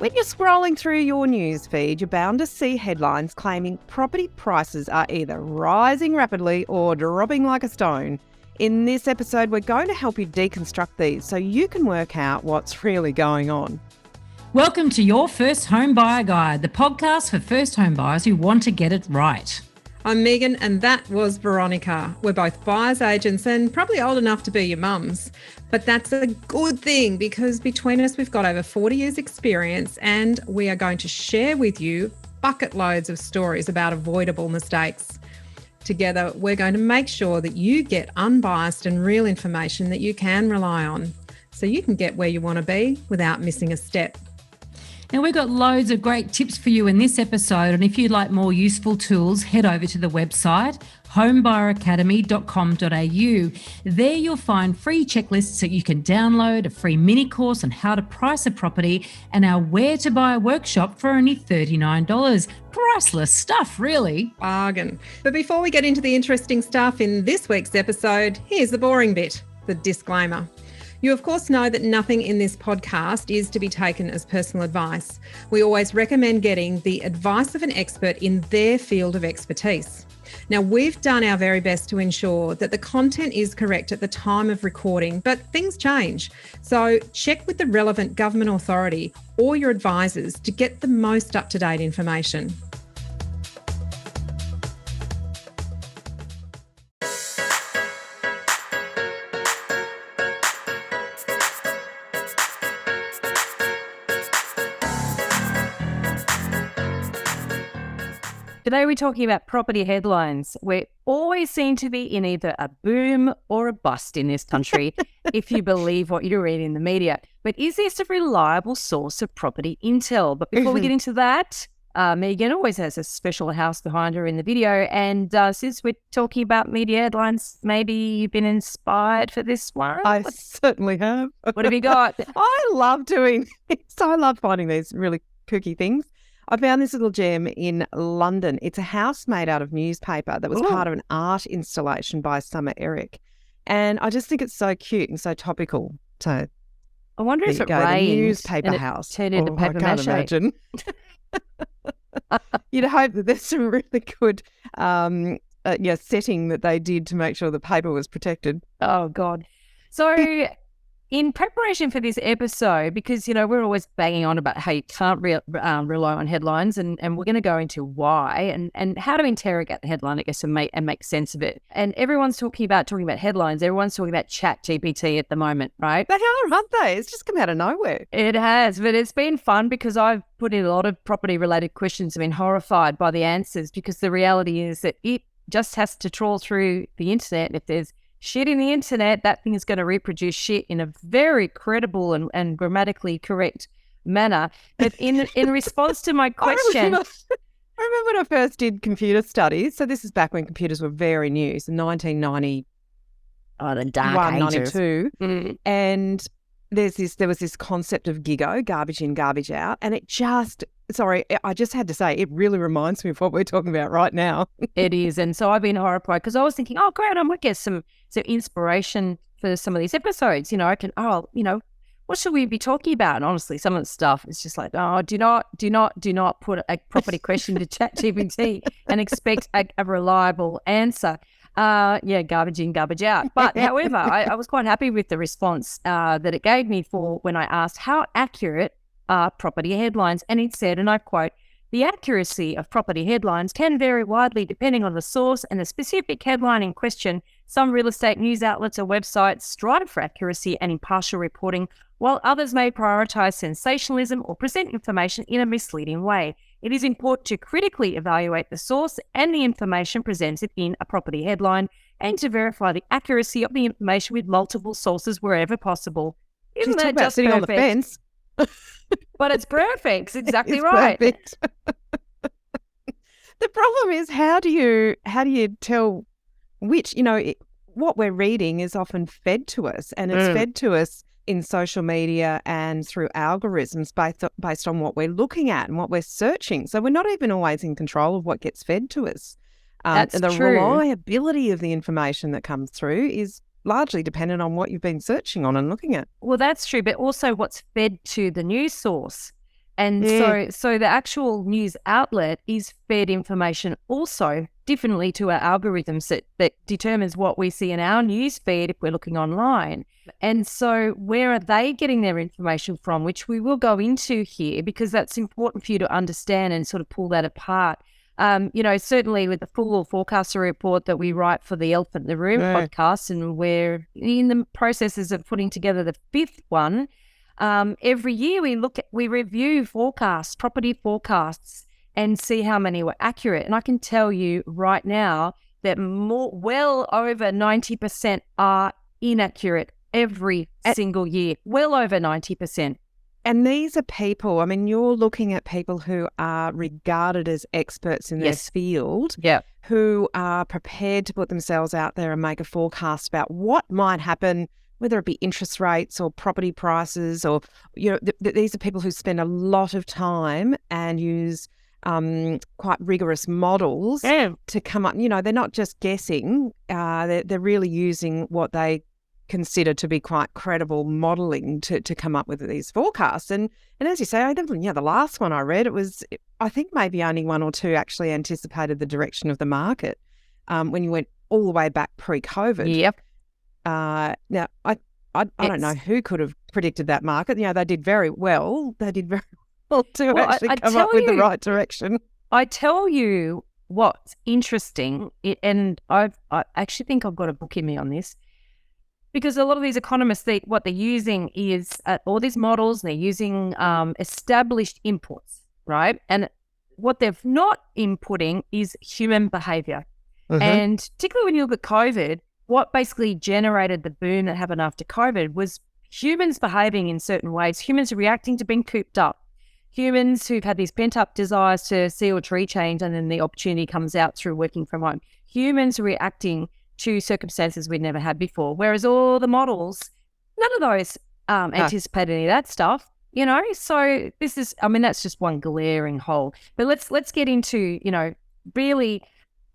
When you're scrolling through your news feed, you're bound to see headlines claiming property prices are either rising rapidly or dropping like a stone. In this episode, we're going to help you deconstruct these so you can work out what's really going on. Welcome to Your First Home Buyer Guide, the podcast for first home buyers who want to get it right. I'm Meighan and that was Veronica. We're both buyer's agents and probably old enough to be your mums. But that's a good thing because between us, we've got over 40 years experience and we are going to share with you bucket loads of stories about avoidable mistakes. Together, we're going to make sure that you get unbiased and real information that you can rely on so you can get where you want to be without missing a step. Now, we've got loads of great tips for you in this episode, and if you'd like more useful tools, head over to the website homebuyeracademy.com.au. There you'll find free checklists that you can download, a free mini course on how to price a property, and our Where to Buy workshop for only $39. Priceless stuff, really. Bargain. But before we get into the interesting stuff in this week's episode, here's the boring bit, the disclaimer. You, of course, know that nothing in this podcast is to be taken as personal advice. We always recommend getting the advice of an expert in their field of expertise. Now, we've done our very best to ensure that the content is correct at the time of recording, but things change. So check with the relevant government authority or your advisors to get the most up-to-date information. Today we're talking about property headlines. We always seem to be in either a boom or a bust in this country, if you believe what you read in the media. But is this a reliable source of property intel? But before we get into that, Meighan always has a special house behind her in the video. And since we're talking about media headlines, maybe you've been inspired for this one? I certainly have. What have you got? I love doing this. I love finding these really kooky things. I found this little gem in London. It's a house made out of newspaper that was part of an art installation by Summer Eric. And I just think it's so cute and so topical. So I wonder if it rained the newspaper and house. Turned into paper I can't mache. imagine. You'd hope that there's some really good setting that they did to make sure the paper was protected. Oh, God. So in preparation for this episode, because, you know, we're always banging on about how you can't rely on headlines and we're going to go into why and how to interrogate the headline, I guess, and make sense of it. And everyone's talking about headlines. Everyone's talking about ChatGPT at the moment, right? They are, aren't they? It's just come out of nowhere. It has, but it's been fun because I've put in a lot of property-related questions. I've been horrified by the answers because the reality is that it just has to trawl through the internet. If there's shit in the internet, that thing is going to reproduce shit in a very credible and grammatically correct manner. But in response to my question... I remember when I first did computer studies. So this is back when computers were very new, so 1990. Oh, the dark ages. 92. And there was this concept of GIGO, garbage in, garbage out. And it just... Sorry, I just had to say, it really reminds me of what we're talking about right now. It is. And so I've been horrified because I was thinking, oh, great, I might get some inspiration for some of these episodes. You know, I can, what should we be talking about? And honestly, some of the stuff is just like, oh, do not put a property question to ChatGPT and expect a reliable answer. Garbage in, garbage out. But however, I was quite happy with the response that it gave me for when I asked how accurate are property headlines. And it said, and I quote, "The accuracy of property headlines can vary widely depending on the source and the specific headline in question. Some real estate news outlets or websites strive for accuracy and impartial reporting, while others may prioritize sensationalism or present information in a misleading way. It is important to critically evaluate the source and the information presented in a property headline and to verify the accuracy of the information with multiple sources wherever possible." Isn't that just sitting perfect? On the fence? But it's perfect. It's exactly It's right. Perfect. The problem is, how do you tell which, what we're reading is often fed to us, and it's fed to us in social media and through algorithms based on what we're looking at and what we're searching. So we're not even always in control of what gets fed to us. That's the true. reliability of the information that comes through is largely dependent on what you've been searching on and looking at. Well, that's true, but also what's fed to the news source. And so the actual news outlet is fed information also differently to our algorithms that determines what we see in our news feed if we're looking online. And so where are they getting their information from, which we will go into here because that's important for you to understand and sort of pull that apart. Certainly with the full forecaster report that we write for the Elephant in the Room podcast, and we're in the processes of putting together the 5th one. Every year we review forecasts, property forecasts, and see how many were accurate. And I can tell you right now that well over 90% are inaccurate every single year, well over 90%. And these are people, I mean, you're looking at people who are regarded as experts in their field, who are prepared to put themselves out there and make a forecast about what might happen, whether it be interest rates or property prices, or, these are people who spend a lot of time and use quite rigorous models to come up. They're not just guessing, they're really using what they consider to be quite credible modelling to come up with these forecasts. And as you say, the last one I read, I think maybe only one or two actually anticipated the direction of the market when you went all the way back pre-COVID. Yep. Now, I don't know who could have predicted that market. They did very well. They did very well to actually come up with the right direction. I tell you what's interesting, and I actually think I've got a book in me on this, because a lot of these economists, what they're using is all these models, and they're using established inputs, right? And what they're not inputting is human behaviour. And particularly when you look at COVID, what basically generated the boom that happened after COVID was humans behaving in certain ways, humans reacting to being cooped up, humans who've had these pent-up desires to see a tree change, and then the opportunity comes out through working from home, humans reacting to circumstances we'd never had before, whereas all the models, none of those anticipated any of that stuff, so this is, that's just one glaring hole. But let's get into, really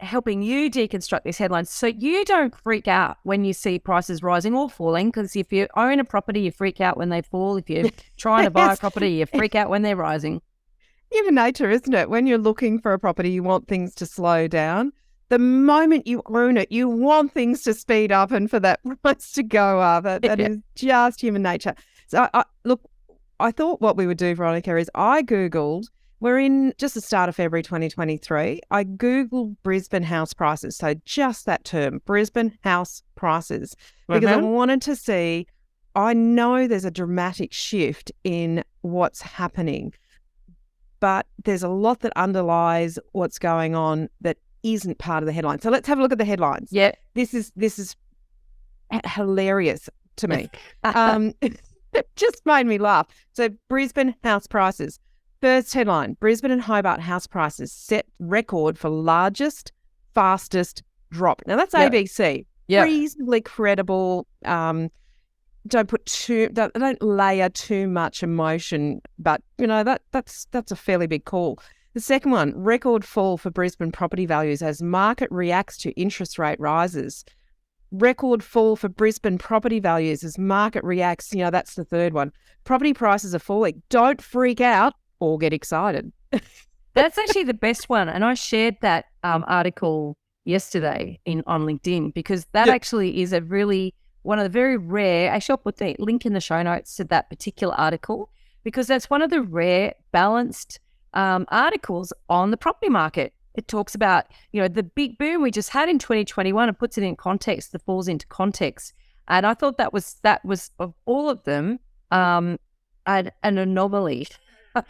helping you deconstruct these headlines so you don't freak out when you see prices rising or falling, because if you own a property, you freak out when they fall. If you're trying to buy a property, you freak out when they're rising. Human nature, isn't it? When you're looking for a property, you want things to slow down. The moment you own it, you want things to speed up and for that price to go up. That is just human nature. So, I thought what we would do, Veronica, is I Googled, we're in just the start of February 2023, I Googled Brisbane house prices. So just that term, Brisbane house prices, because I wanted to see, I know there's a dramatic shift in what's happening, but there's a lot that underlies what's going on that isn't part of the headline. So let's have a look at the headlines. Yeah. This is hilarious to me. It just made me laugh. So Brisbane house prices. First headline, Brisbane and Hobart house prices set record for largest, fastest drop. Now that's ABC. Reasonably credible. Don't layer too much emotion, but that's a fairly big call. The second one, record fall for Brisbane property values as market reacts to interest rate rises. Record fall for Brisbane property values as market reacts. That's the third one. Property prices are falling. Don't freak out or get excited. That's actually the best one. And I shared that article yesterday on LinkedIn, because that actually is one of the very rare, actually I'll put the link in the show notes to that particular article, because that's one of the rare balanced articles on the property market. It talks about, the big boom we just had in 2021 and puts it in context, the falls into context. And I thought that was of all of them, an anomaly.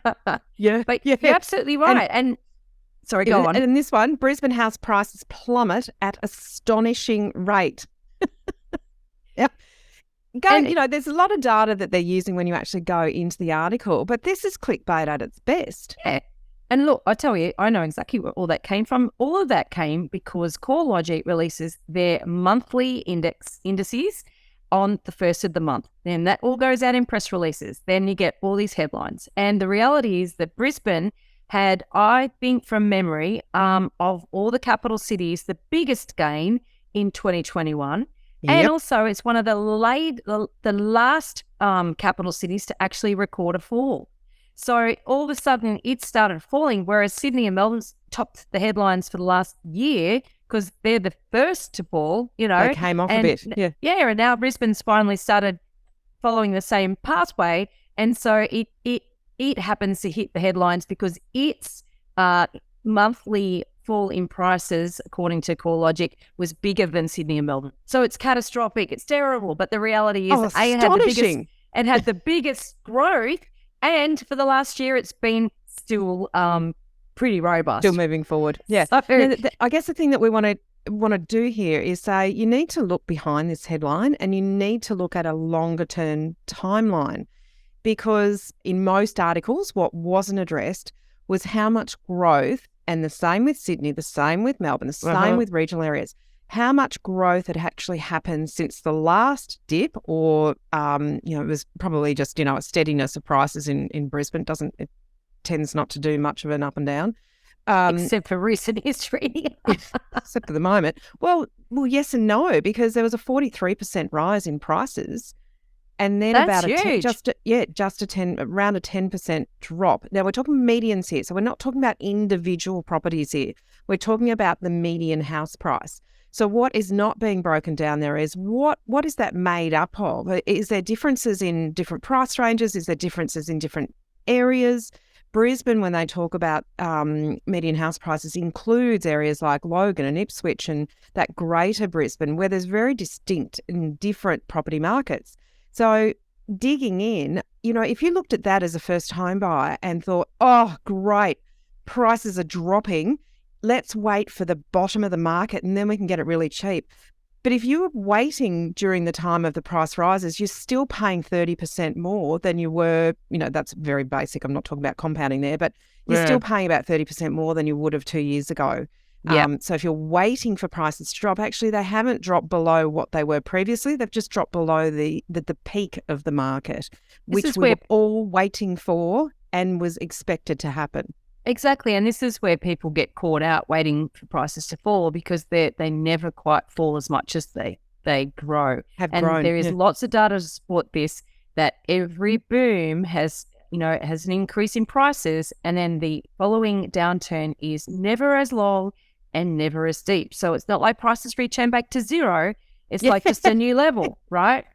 But you're absolutely right. And sorry, go on. And in this one, Brisbane house prices plummet at astonishing rate. There's a lot of data that they're using when you actually go into the article, but this is clickbait at its best. Yeah. And look, I tell you, I know exactly where all that came from. All of that came because CoreLogic releases their monthly indices on the first of the month. Then that all goes out in press releases. Then you get all these headlines. And the reality is that Brisbane had, I think from memory, of all the capital cities, the biggest gain in 2021. Yep. And also it's one of the last capital cities to actually record a fall. So all of a sudden it started falling, whereas Sydney and Melbourne's topped the headlines for the last year because they're the first to fall, They came off a bit. Yeah. Yeah, and now Brisbane's finally started following the same pathway. And so it happens to hit the headlines because its monthly fall in prices, according to CoreLogic, was bigger than Sydney and Melbourne. So it's catastrophic. It's terrible. But the reality is it had the biggest growth. And for the last year, it's been still pretty robust. Still moving forward. Yeah. I guess the thing that we want to do here is say you need to look behind this headline and you need to look at a longer term timeline, because in most articles, what wasn't addressed was how much growth, and the same with Sydney, the same with Melbourne, the same with regional areas, how much growth had actually happened since the last dip, or, it was probably just, a steadiness of prices in Brisbane. It tends not to do much of an up and down. Except for recent history. Except for the moment. Well, yes and no, because there was a 43% rise in prices. And then That's about huge. around a 10% drop. Now we're talking medians here, so we're not talking about individual properties here. We're talking about the median house price. So what is not being broken down there is what is that made up of? Is there differences in different price ranges? Is there differences in different areas? Brisbane, when they talk about median house prices, includes areas like Logan and Ipswich and that greater Brisbane, where there's very distinct and different property markets. So digging in, if you looked at that as a first home buyer and thought, oh, great, prices are dropping, let's wait for the bottom of the market and then we can get it really cheap. But if you were waiting during the time of the price rises, you're still paying 30% more than you were, that's very basic. I'm not talking about compounding there, but you're still paying about 30% more than you would have 2 years ago. Yeah. So if you're waiting for prices to drop, actually they haven't dropped below what they were previously. They've just dropped below the peak of the market, which we were all waiting for and was expected to happen. Exactly. And this is where people get caught out waiting for prices to fall because they never quite fall as much as they grow. Grown. There is lots of data to support this, that every boom has an increase in prices, and then the following downturn is never as long and never as deep. So it's not like prices return back to zero. It's like just a new level, right?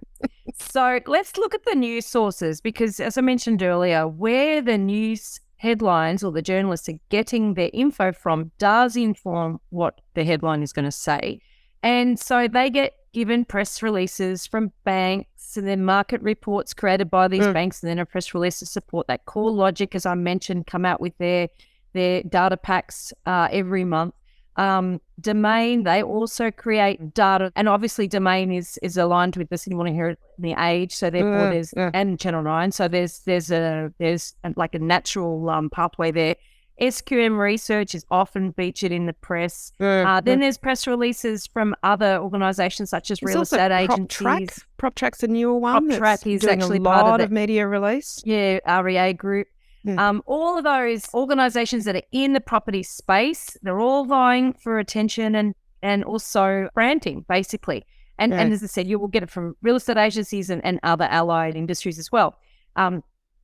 So let's look at the news sources, because as I mentioned earlier, where the news headlines or the journalists are getting their info from does inform what the headline is going to say. And so they get given press releases from banks and then market reports created by these banks, and then a press release to support that. CoreLogic, as I mentioned, come out with their data packs every month. Domain, they also create data, and obviously Domain is aligned with the Sydney Morning Herald and The Age, so therefore and Channel 9, so there's like a natural pathway there. SQM research is often featured in the press. Then there's press releases from other organisations such as real estate agencies. PropTrack's a newer one. PropTrack is doing actually a lot part of media release. Yeah, REA Group. All of those organisations that are in the property space, they're all vying for attention and also branding, basically. And as I said, you will get it from real estate agencies and other allied industries as well.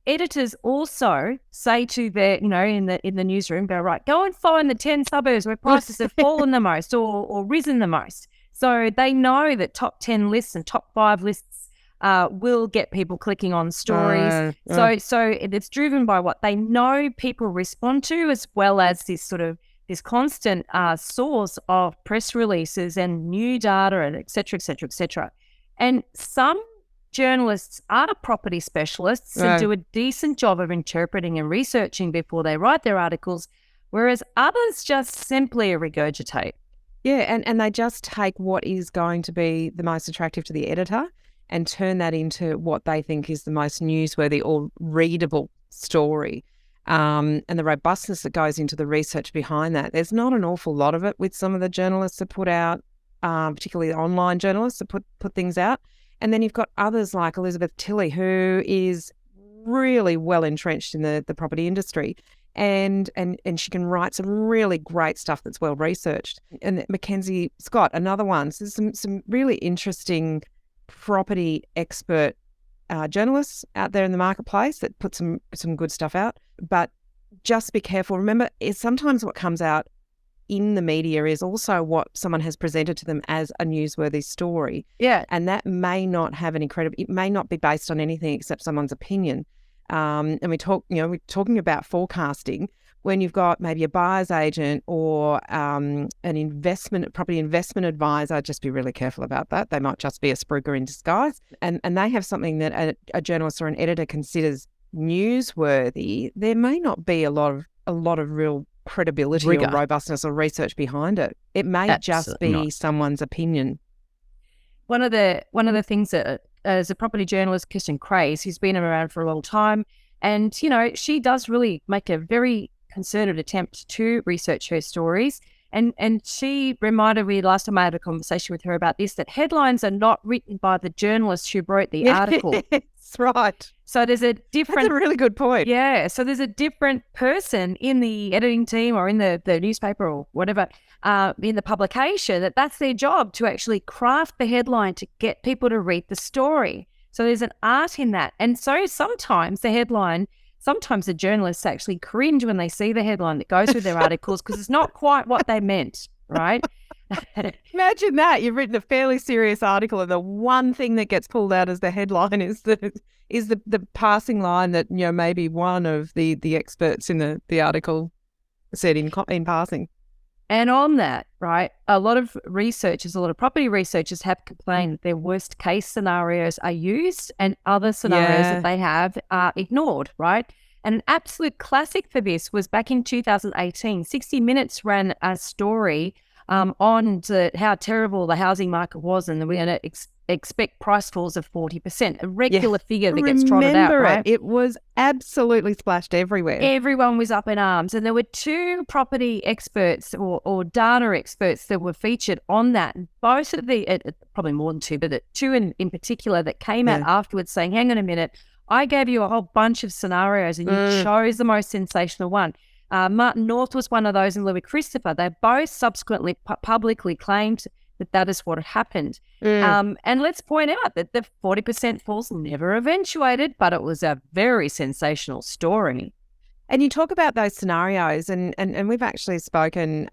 Editors also say to their, in the newsroom, go, right, go and find the 10 suburbs where prices have fallen the most or risen the most. So they know that top 10 lists and top 5 lists will get people clicking on stories. So it's driven by what they know people respond to, as well as this constant source of press releases and new data and et cetera, et cetera, et cetera. And some journalists are property specialists and do a decent job of interpreting and researching before they write their articles, whereas others just simply regurgitate. Yeah, and they just take what is going to be the most attractive to the editor and turn that into what they think is the most newsworthy or readable story. And the robustness that goes into the research behind that. There's not an awful lot of it with some of the journalists that put out, particularly the online journalists that put things out. And then you've got others like Elizabeth Tilley, who is really well entrenched in the property industry. And she can write some really great stuff that's well researched. And Mackenzie Scott, another one. So there's some really interesting property expert journalists out there in the marketplace that put some good stuff out, but just be careful. Remember, sometimes what comes out in the media is also what someone has presented to them as a newsworthy story. Yeah. And that may not have any credibility. It may not be based on anything except someone's opinion. And we're talking about forecasting when you've got maybe a buyer's agent or an property investment advisor. Just be really careful about that. They might just be a spruiker in disguise. And they have something that a journalist or an editor considers newsworthy. There may not be a lot of real credibility Rigor. or robustness or research behind it. It may just be someone's opinion. One of the things that as a property journalist, Kirsten Craze, who's been around for a long time, and she does really make a very concerted attempt to research her stories. And she reminded me last time I had a conversation with her about this, that headlines are not written by the journalist who wrote the article. That's right. So there's a different... That's a really good point. Yeah. So there's a different person in the editing team or in the newspaper or whatever, in the publication, that's their job to actually craft the headline to get people to read the story. So there's an art in that. And so sometimes the journalists actually cringe when they see the headline that goes with their articles because it's not quite what they meant, right? Imagine that. You've written a fairly serious article and the one thing that gets pulled out as the headline is the passing line that maybe one of the experts in the article said in passing. And on that, right, a lot of property researchers have complained that their worst case scenarios are used and other scenarios that they have are ignored, right? And an absolute classic for this was back in 2018. 60 Minutes ran a story on how terrible the housing market was, and we're going to expect price falls of 40%, a regular figure that gets trotted out, right? It was absolutely splashed everywhere. Everyone was up in arms. And there were two property experts or data experts that were featured on that. And both of probably more than two, but two in particular that came out afterwards saying, hang on a minute, I gave you a whole bunch of scenarios and you chose the most sensational one. Martin North was one of those and Louis Christopher. They both subsequently publicly claimed that is what had happened. And let's point out that the 40% falls never eventuated, but it was a very sensational story. And you talk about those scenarios, and we've actually spoken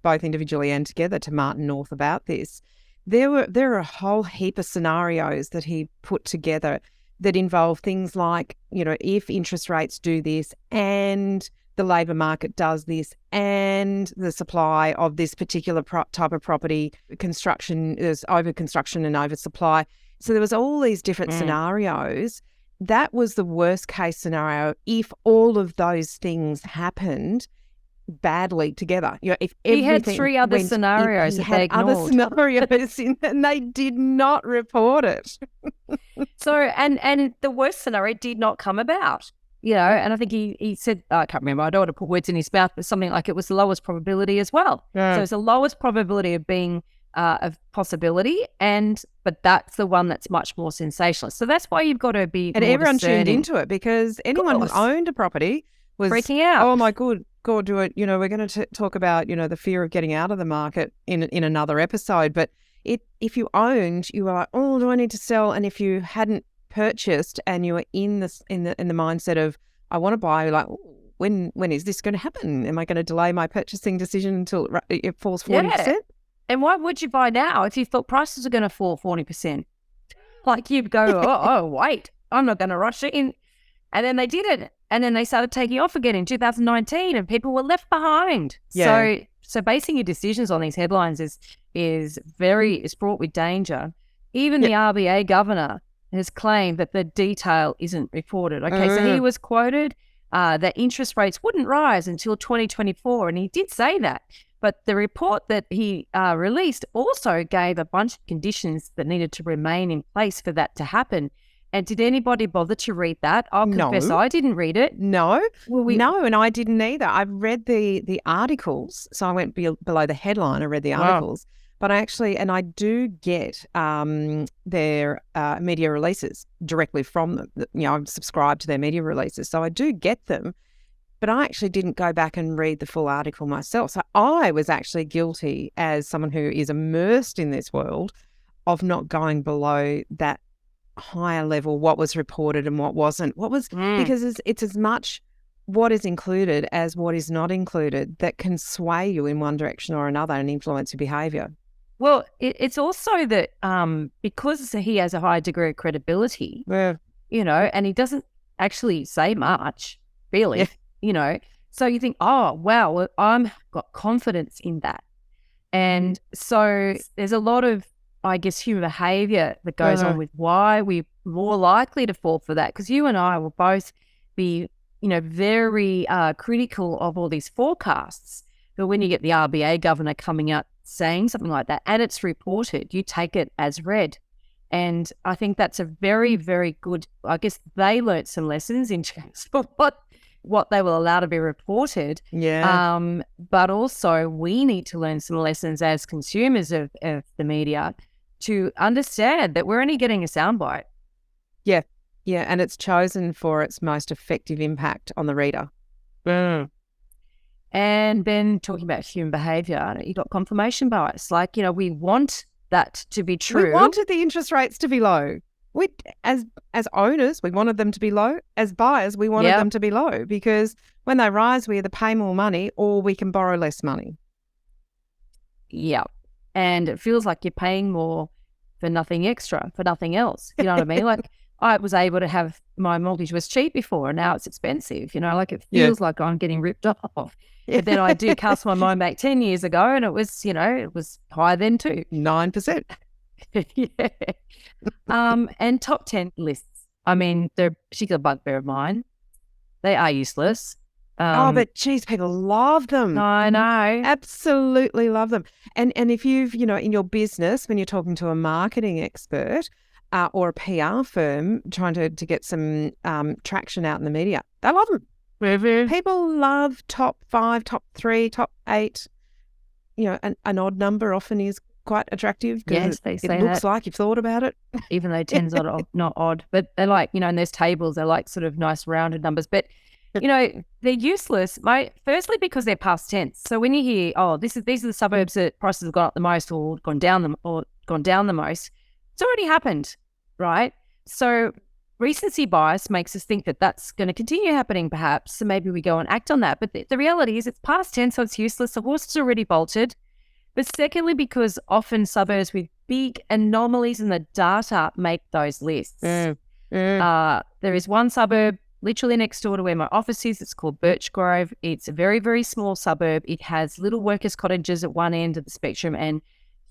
both individually and together to Martin North about this. There are a whole heap of scenarios that he put together that involve things like, if interest rates do this and the labour market does this and the supply of this particular type of property, there's over-construction and oversupply. So there was all these different scenarios. That was the worst case scenario if all of those things happened badly together. If he had three other scenarios that they ignored. Other scenarios and they did not report it. So, and the worst scenario did not come about. And I think he said, I can't remember, I don't want to put words in his mouth, but something like it was the lowest probability as well. Yeah. So it's the lowest probability of being of possibility, but that's the one that's much more sensational. So that's why you've got to be and more everyone discerning. Tuned into it because anyone who owned a property was freaking out. Oh my God, do it. We're going to talk about, the fear of getting out of the market in another episode. But if you owned, you were like, oh, do I need to sell? And if you hadn't purchased and you were in the mindset of I want to buy, like when is this going to happen? Am I going to delay my purchasing decision until it falls 40%? Yeah. And why would you buy now if you thought prices are going to fall 40%? Like you'd go, oh wait, I'm not going to rush it in. And then they didn't. And then they started taking off again in 2019 and people were left behind. Yeah. So basing your decisions on these headlines is fraught with danger. Even the RBA governor has claimed that the detail isn't reported. Okay, so he was quoted that interest rates wouldn't rise until 2024, and he did say that. But the report that he released also gave a bunch of conditions that needed to remain in place for that to happen. And did anybody bother to read that? I'll confess, I didn't read it. No, no, and I didn't either. I've read the articles, so I went below the headline. I read the articles. Wow. But I do get their media releases directly from them. I'm subscribed to their media releases, so I do get them. But I actually didn't go back and read the full article myself. So I was actually guilty, as someone who is immersed in this world, of not going below that higher level what was reported and what wasn't. Because it's as much what is included as what is not included that can sway you in one direction or another and influence your behaviour. Well, it's also that because he has a high degree of credibility, you know, and he doesn't actually say much, really, you know. So you think, oh, wow, well, I'm got confidence in that. And so there's a lot of, I guess, human behaviour that goes on with why we're more likely to fall for that. Because you and I will both be, you know, very critical of all these forecasts. But when you get the RBA governor coming out saying something like that and it's reported, you take it as read. And I think that's a very, very good, I guess they learnt some lessons in terms of what they will allow to be reported. Yeah. But also we need to learn some lessons as consumers of the media to understand that we're only getting a soundbite. Yeah. Yeah. And it's chosen for its most effective impact on the reader. And then talking about human behaviour, you got confirmation bias. Like, you know, we want that to be true. We wanted the interest rates to be low. We, as owners, we wanted them to be low. As buyers, we wanted them to be low because when they rise, we either pay more money or we can borrow less money. Yeah. And it feels like you're paying more for nothing extra, for nothing else. You know what I mean? Like I was able to have my mortgage was cheap before and now it's expensive. You know, like it feels like I'm getting ripped off. But then I do cast my mind back 10 years ago and it was, you know, it was higher then too. 9%. Yeah. And top 10 lists. I mean, they're a particular bugbear of mine. They are useless. But geez, people love them. I know. Absolutely love them. And if you've, you know, in your business, when you're talking to a marketing expert or a PR firm trying to get some traction out in the media, they love them. People love top 5, top 3, top 8. You know, an odd number often is quite attractive because it looks like you've thought about it. Even though 10's not odd. But they're like, you know, and there's tables, they're like sort of nice rounded numbers. But, you know, they're useless, firstly because they're past tense. So when you hear, oh, these are the suburbs that prices have gone up the most or gone down the most, it's already happened, right? So recency bias makes us think that that's going to continue happening perhaps. So maybe we go and act on that. But the reality is it's past tense, so it's useless. The horse is already bolted. But secondly, because often suburbs with big anomalies in the data make those lists. There is one suburb literally next door to where my office is. It's called Birchgrove. It's a very, very small suburb. It has little workers' cottages at one end of the spectrum and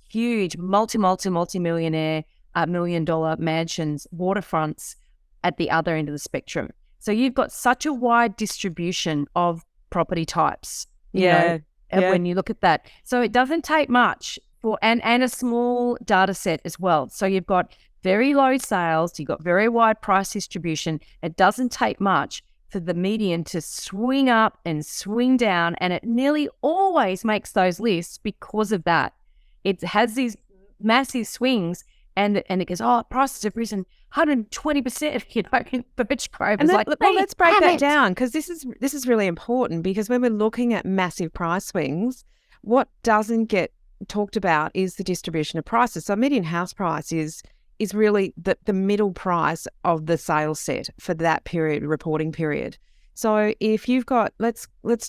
huge multi-millionaire, $1 million mansions, waterfronts at the other end of the spectrum. So you've got such a wide distribution of property types, you know, when you look at that. So it doesn't take much and a small data set as well. So you've got very low sales, you've got very wide price distribution. It doesn't take much for the median to swing up and swing down, and it nearly always makes those lists because of that. It has these massive swings, and it goes, oh, prices have risen 120%, you know, in Birchgrove. And let's break that down because this is really important because when we're looking at massive price swings, what doesn't get talked about is the distribution of prices. So median house price is really the middle price of the sales set for that reporting period. So if you've got, let's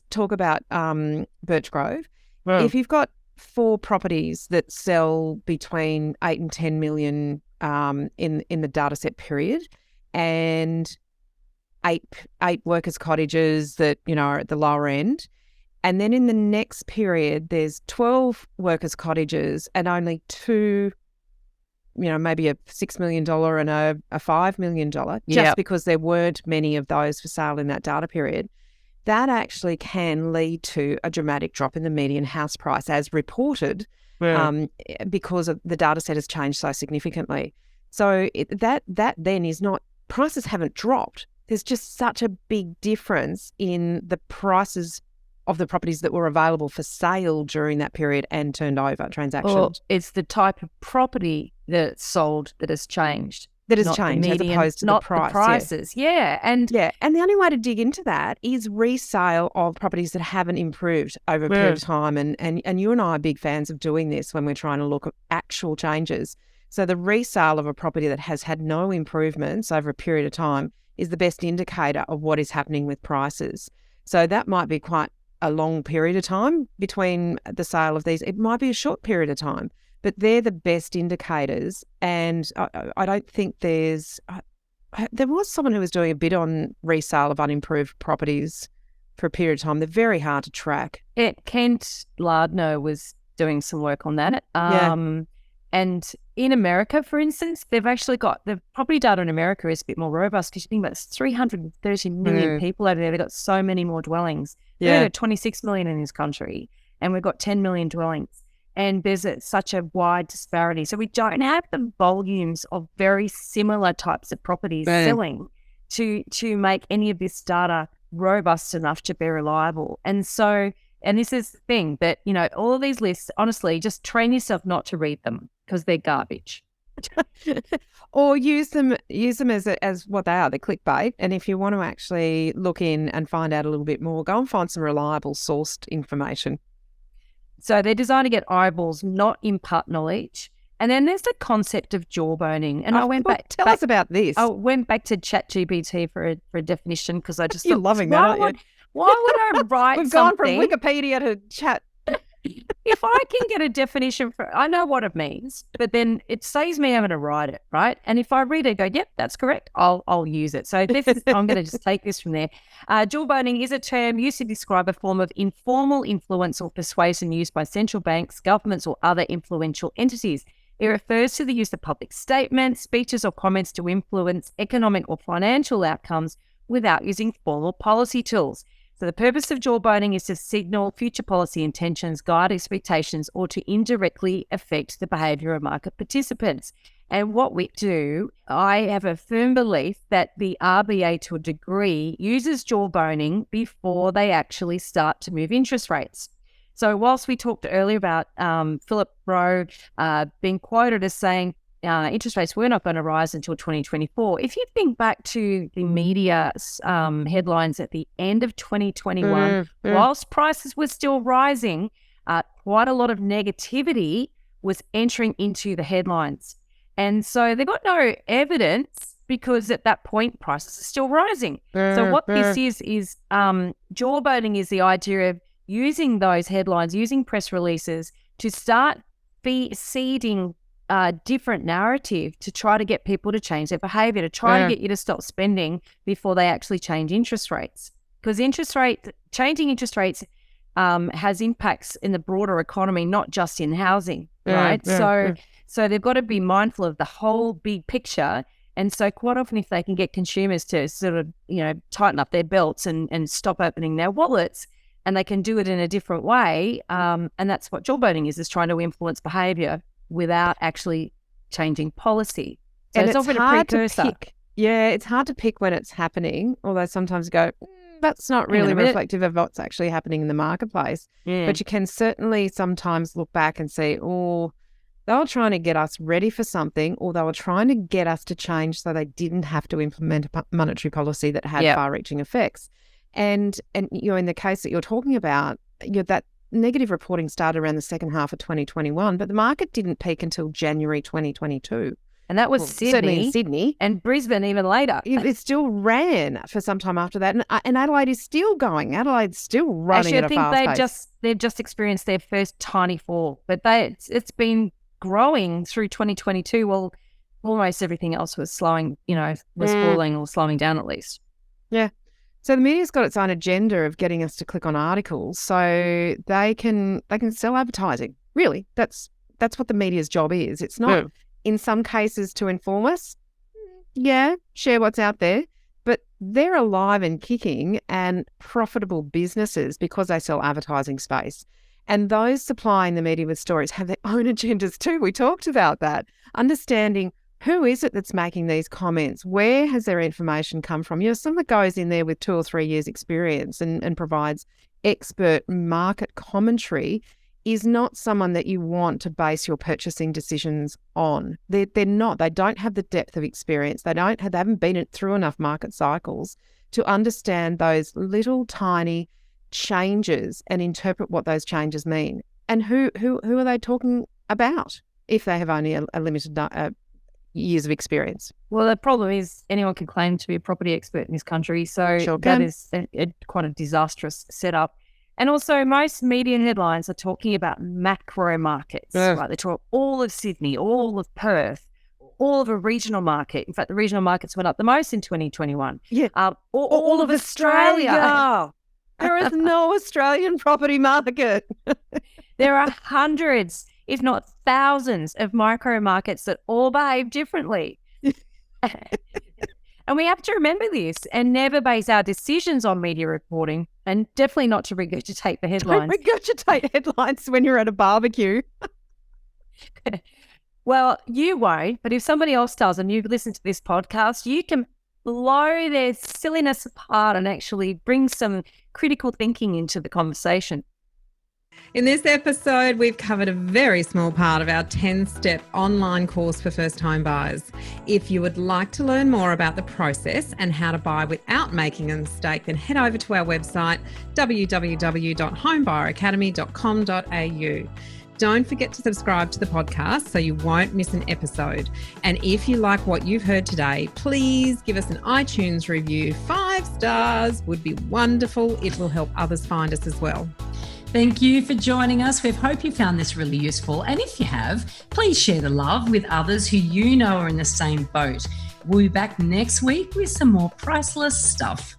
talk about Birchgrove. Wow. If you've got 4 properties that sell between 8 and 10 million in the data set period, and eight workers' cottages that, you know, are at the lower end, and then in the next period there's 12 workers' cottages and only 2, you know, maybe a $6 million and a $5 million, just because there weren't many of those for sale in that data period, that actually can lead to a dramatic drop in the median house price as reported because of the data set has changed so significantly. So that then is not, prices haven't dropped. There's just such a big difference in the prices of the properties that were available for sale during that period and turned over, transactions. Well, it's the type of property that's sold that has changed. That has changed as opposed to the price. The prices, And the only way to dig into that is resale of properties that haven't improved over a period of time. And you and I are big fans of doing this when we're trying to look at actual changes. So the resale of a property that has had no improvements over a period of time is the best indicator of what is happening with prices. So that might be quite a long period of time between the sale of these. It might be a short period of time, but they're the best indicators. And I don't think there was someone who was doing a bid on resale of unimproved properties for a period of time. They're very hard to track. Kent Lardner was doing some work on that. Yeah. And in America, for instance, they've actually got the property data in America is a bit more robust because you think about it's 330 million people over there. They've got so many more dwellings. We've got 26 million in this country, and we've got 10 million dwellings. And there's such a wide disparity. So we don't have the volumes of very similar types of properties selling to make any of this data robust enough to be reliable. And so, and this is the thing that, you know, all of these lists, honestly, just train yourself not to read them because they're garbage. Or use them as what they are, the clickbait. And if you want to actually look in and find out a little bit more, go and find some reliable sourced information. So they're designed to get eyeballs, not impart knowledge. And then there's the concept of jawboning. And I went back. Tell us about this. I went back to ChatGPT for a definition because I just You're thought, loving that, aren't you? Why would I write We've something? gone from Wikipedia to chat. If I can get a definition for, I know what it means, but then it saves me having to write it, right? And if I read it, and go, yep, that's correct. I'll use it. So this is, I'm going to just take this from there. Jawboning is a term used to describe a form of informal influence or persuasion used by central banks, governments, or other influential entities. It refers to the use of public statements, speeches, or comments to influence economic or financial outcomes without using formal policy tools. So the purpose of jawboning is to signal future policy intentions, guide expectations, or to indirectly affect the behaviour of market participants. And what we do, I have a firm belief that the RBA, to a degree, uses jawboning before they actually start to move interest rates. So whilst we talked earlier about Philip Rowe being quoted as saying, interest rates were not going to rise until 2024. If you think back to the media headlines at the end of 2021, whilst prices were still rising, quite a lot of negativity was entering into the headlines. And so they've got no evidence because at that point prices are still rising. So what this is jawboning is the idea of using those headlines, using press releases to start seeding different narrative to try to get people to change their behaviour, to try to get you to stop spending before they actually change interest rates. Because changing interest rates has impacts in the broader economy, not just in housing, right? So they've got to be mindful of the whole big picture. And so quite often if they can get consumers to sort of, you know, tighten up their belts and stop opening their wallets, and they can do it in a different way, and that's what jawboning is trying to influence behaviour without actually changing policy. So And it's often a hard to precursor. pick. Yeah, it's hard to pick when it's happening, although sometimes you go, that's not really reflective of what's actually happening in the marketplace. But you can certainly sometimes look back and see, oh, they were trying to get us ready for something, or they were trying to get us to change so they didn't have to implement a monetary policy that had far-reaching effects. And you know, in the case that you're talking about, that negative reporting started around the second half of 2021, but the market didn't peak until January 2022. And that was Certainly in Sydney. And Brisbane even later. It still ran for some time after that. And Adelaide is still going. Adelaide's still running at a fast pace. Actually, I think they've just experienced their first tiny fall, but it's been growing through 2022. Well, almost everything else was slowing, was falling or slowing down at least. Yeah. So the media's got its own agenda of getting us to click on articles so they can sell advertising. Really, that's what the media's job is. It's not in some cases to inform us. Yeah, share what's out there, but they're alive and kicking and profitable businesses because they sell advertising space. And those supplying the media with stories have their own agendas too. We talked about that. Understanding who is it that's making these comments? Where has their information come from? Someone that goes in there with 2 or 3 years experience and provides expert market commentary is not someone that you want to base your purchasing decisions on. They're not. They don't have the depth of experience. They haven't been through enough market cycles to understand those little tiny changes and interpret what those changes mean. And who are they talking about? if they have only a limited years of experience. Well, the problem is anyone can claim to be a property expert in this country. So Sure that can. is quite a disastrous setup. And also most media headlines are talking about macro markets, right? They talk all of Sydney, all of Perth, all of a regional market. In fact, the regional markets went up the most in 2021. Yeah. All of Australia. There is no Australian property market. There are hundreds, if not thousands, of micro markets that all behave differently. And we have to remember this and never base our decisions on media reporting, and definitely not to regurgitate the headlines. Don't regurgitate headlines when you're at a barbecue. Well, you won't, but if somebody else does and you listen to this podcast, you can blow their silliness apart and actually bring some critical thinking into the conversation. In this episode, we've covered a very small part of our 10-step online course for first-time buyers. If you would like to learn more about the process and how to buy without making a mistake, then head over to our website, www.homebuyeracademy.com.au. Don't forget to subscribe to the podcast so you won't miss an episode. And if you like what you've heard today, please give us an iTunes review. 5 stars would be wonderful. It will help others find us as well. Thank you for joining us. We hope you found this really useful. And if you have, please share the love with others who you know are in the same boat. We'll be back next week with some more priceless stuff.